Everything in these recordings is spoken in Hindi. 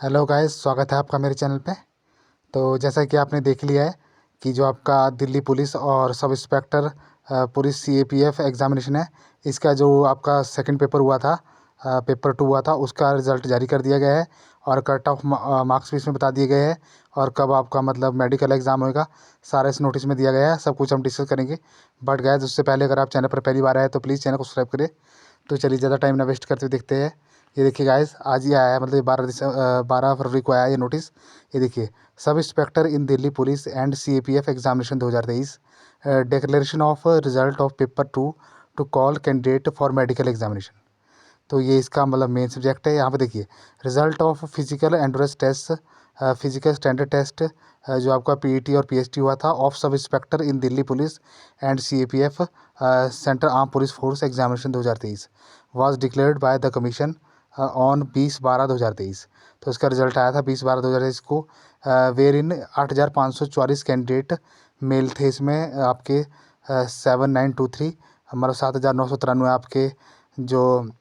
हेलो गाइस, स्वागत है आपका मेरे चैनल पे। तो जैसा कि आपने देख लिया है कि जो आपका दिल्ली पुलिस और sub inspector police CAPF examination है, इसका जो आपका सेकंड पेपर हुआ था, पेपर 2 हुआ था, उसका रिज़ल्ट जारी कर दिया गया है। और कट ऑफ मार्क्स भी इसमें बता दिए गए हैं और कब आपका मतलब मेडिकल एग्ज़ाम होएगा, सारा इस नोटिस में दिया गया है। सब कुछ हम डिस्कस करेंगे। बट गाइस, उससे पहले अगर आप चैनल पर पहली बार आए तो प्लीज़ चैनल को सब्सक्राइब करें। तो चलिए ज़्यादा टाइम ना वेस्ट करते हुए देखते हैं। ये देखिए गाइस, आज ही आया है, मतलब 12 फरवरी को आया है ये नोटिस। ये देखिए, sub inspector in Delhi police and CAPF examination 2023, declaration of result of paper 2 to call candidate for medical examination. तो ये इसका मतलब मेन सब्जेक्ट है। यहाँ पे देखिए, result of physical endurance test, physical standard test, जो आपका पीईटी और पीएसटी हुआ था, of sub inspector in Delhi police and CAPF central arm police force examination 2023 was declared by the commission on 20/12/2023। तो इसका रिजल्ट आया था 20/12/2023 को। वेयर इन 8,544 कैंडिडेट मेल थे इसमें, आपके 7,923, मतलब 7,993 आपके जो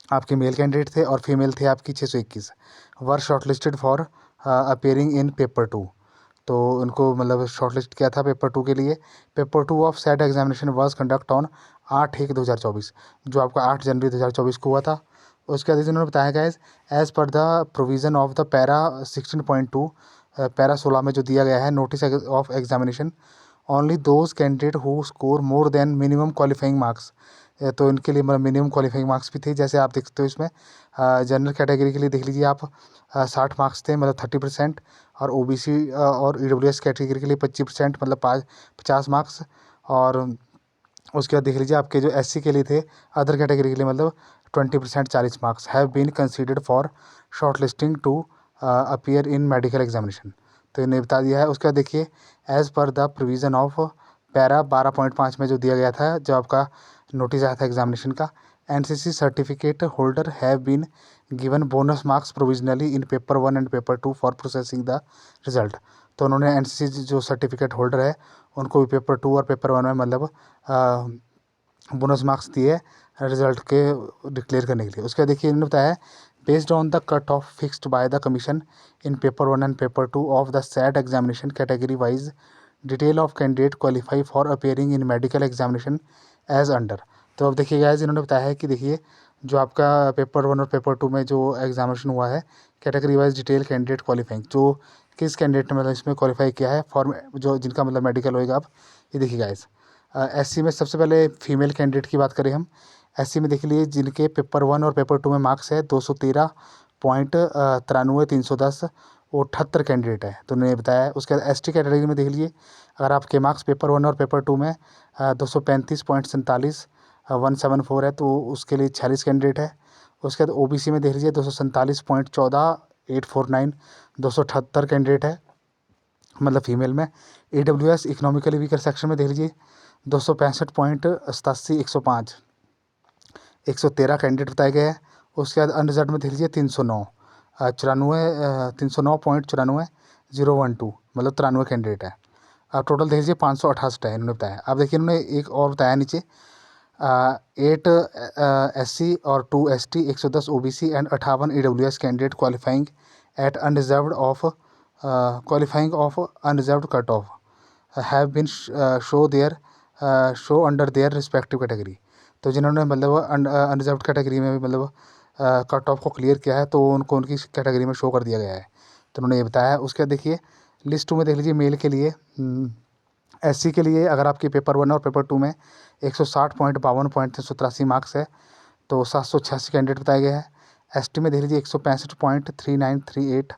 आपके मेल कैंडिडेट थे, और फीमेल थे आपकी 621। Were shortlisted for appearing in paper 2। तो उनको मतलब शॉर्टलिस्ट किया था पेपर 2 के लिए। Paper 2 of set examination was conduct on 8/1/2024, जो आपका 8 जनवरी 2024 को हुआ था। उसके बाद इन्होंने बताया गया, as per the provision of the para 16.2, para 16 में जो दिया गया है, notice of examination only those candidate who score more than minimum qualifying marks. तो इनके लिए मतलब मिनिमम क्वालिफाइंग मार्क्स भी थे, जैसे आप देखते हो इसमें। जनरल कैटेगरी के लिए देख लीजिए आप, 60 मार्क्स थे, मतलब 30%। और ओबीसी और ईडब्ल्यूएस कैटेगरी के लिए 25%, मतलब 50 मार्क्स। और उसके बाद देख लीजिए आपके जो एससी के लिए थे, अदर कैटेगरी के लिए, मतलब 20%, 40 marks have been considered for shortlisting to appear in medical examination. तो इन्हें बता दिया है। उसके बाद देखिए, as per the provision of para 12.5 में जो दिया गया था, जो आपका नोटिस आया था एग्जामिनेशन का, NCC certificate holder have been given bonus marks provisionally in paper 1 and paper 2 for processing the result. तो उन्होंने एनसीसी जो सर्टिफिकेट होल्डर है, उनको भी पेपर 2 और पेपर 1 में मतलब बोनस मार्क्स दिए रिजल्ट के डिक्लेयर करने के लिए। उसके बाद देखिए, इन्होंने बताया, based on the cut off fixed by the commission in paper 1 and paper 2 of the set examination category wise, detail of candidate qualify for appearing in medical examination as under. तो अब देखिए गाइस, इन्होंने बताया है कि देखिए, जो आपका पेपर 1 और पेपर 2 में जो एग्जामिनेशन हुआ है, category wise detail candidate qualifying, जो किस कैंडिडेट ने मतलब इसमें क्वालिफाई किया है फॉर, जो जिनका मतलब मेडिकल होएगा। अब ये देखिए गाइस, एससी में सबसे पहले फीमेल कैंडिडेट की बात करें हम। एससी में देख लीजिए, जिनके पेपर 1 और पेपर 2 में मार्क्स है 213.93 310, वो 78 कैंडिडेट है, तो उन्होंने बताया है। उसके बाद एसटी कैटेगरी में देख लीजिए, अगर आपके मार्क्स पेपर 1 और पेपर 2 में 235.47 174 है, तो उसके लिए 46 कैंडिडेट है। उसके बाद ओबीसी में देख लीजिए, 247.14 849, 278 कैंडिडेट है, मतलब फीमेल में। ईडब्ल्यूएस इकोनॉमिकली वीकर सेक्शन में देख लीजिए, 265.87 105, 113 कैंडिडेट बताए गए हैं। उसके बाद अनरिजर्व में देख लीजिए 309, 309.94 012, मतलब 93 कैंडिडेट है। अब टोटल देख लीजिए 568 है, इन्होंने बताया। अब देखिए, इन्होंने एक और बताया नीचे, 8 एससी और 2 ST, 110 OBC and 58 EWS candidate qualifying at unreserved cut off have been show under their respective category. तो जिन्होंने मतलब अनरिजर्व कैटेगरी में भी मतलब कट ऑफ को क्लियर किया है, तो उनको उनकी कैटेगरी में शो कर दिया गया है। तो उन्होंने ये बताया है। उसके बाद देखिए, लिस्ट 2 में देख लीजिए, मेल के लिए, एससी के लिए अगर आपके पेपर 1 और पेपर 2 में 160.52 मार्क्स है, तो 786 कैंडिडेट बताए गए हैं। एसटी में देख लीजिए 165.3938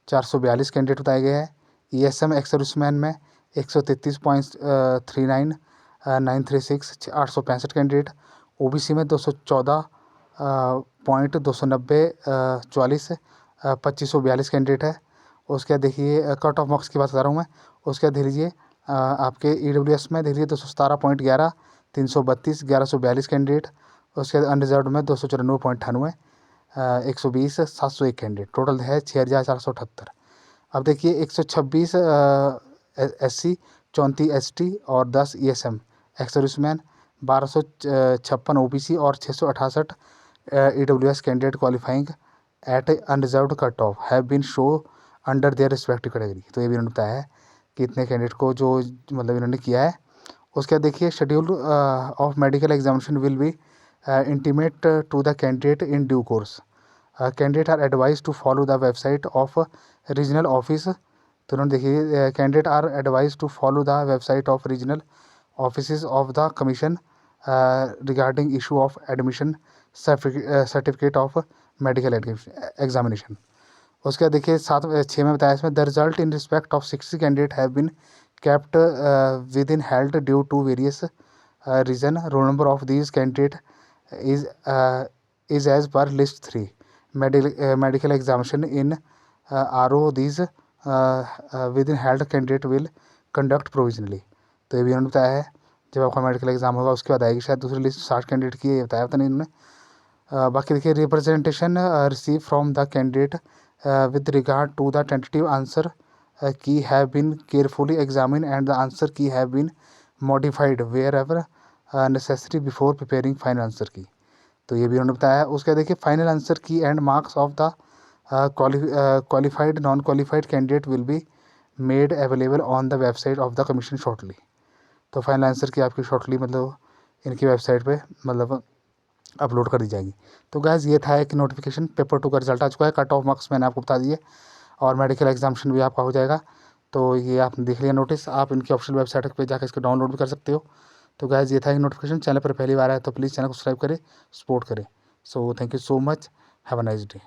442 कैंडिडेट बताए गए हैं। ईएसएम एक्स सर्विसमैन में 133.39 936 865 कैंडिडेट। ओबीसी में 214.290 44 2542 कैंडिडेट है। उसके बाद देखिए, कट ऑफ मार्क्स की बात कर रहा हूँ मैं। उसके बाद देख लीजिए, आपके ईडब्ल्यूएस में देख लीजिए 217.11 332 1142 कैंडिडेट। उसके बाद अनरिजर्व में 294.98 120 701 कैंडिडेट। टोटल है 6,478। अब देखिए, 126 एससी, 34 एसटी और 10 ईएसएम एक्स सर्विसमैन, 1256 ओबीसी और 668 EWS candidate qualifying at unreserved cut off have been show under their respective category. तो ये भी उन्होंने बताया है कि इतने कैंडिडेट को जो मतलब इन्होंने किया है। उसके बाद देखिए schedule of medical examination will be intimate to the candidate in due course. Candidate are advise to follow the website of regional office. तो उन्होंने देखिए candidate are advise to follow the website of regional office of the commission regarding issue of admission certificate of medical examination. उसके बाद देखिए 6 में बताया इसमें the result in respect of 60 candidate have been kept within held due to various reason. Roll number of these candidate is as per list 3. Medical examination in RO these within held candidate will conduct provisionally. तो ये भी उन्होंने बताया है जब आपका मेडिकल एग्जाम होगा उसके बाद आएगी शायद दूसरी लिस्ट 60 कैंडिडेट की, ये बताया था नहीं इन्होंने। बाकी देखिए representation receive from the candidate with regard to the tentative answer key have been carefully examined and the answer key have been modified wherever necessary before preparing final answer key. तो ये भी उन्होंने बताया है। उसके देखिए फाइनल आंसर की and marks of the qualified non qualified candidate will be made available on the website of the commission shortly. तो फाइनल आंसर की आपकी शॉर्टली मतलब इनकी वेबसाइट पे मतलब अपलोड कर दी जाएगी। तो गैस ये था एक नोटिफिकेशन, पेपर 2 का रिजल्ट आ चुका है, कट ऑफ मार्क्स मैंने आपको बता दिए और मेडिकल एग्जामिनेशन भी आपका हो जाएगा। तो ये आपने देख लिया नोटिस, आप इनकी ऑफिशियल वेबसाइट पे जाकर इसको डाउनलोड भी कर सकते हो। तो गाइस ये था एक नोटिफिकेशन, चैनल पर पहली बार आया तो प्लीज़ चैनल को सब्सक्राइब करें, सपोर्ट करें। So thank you so much, have a nice day.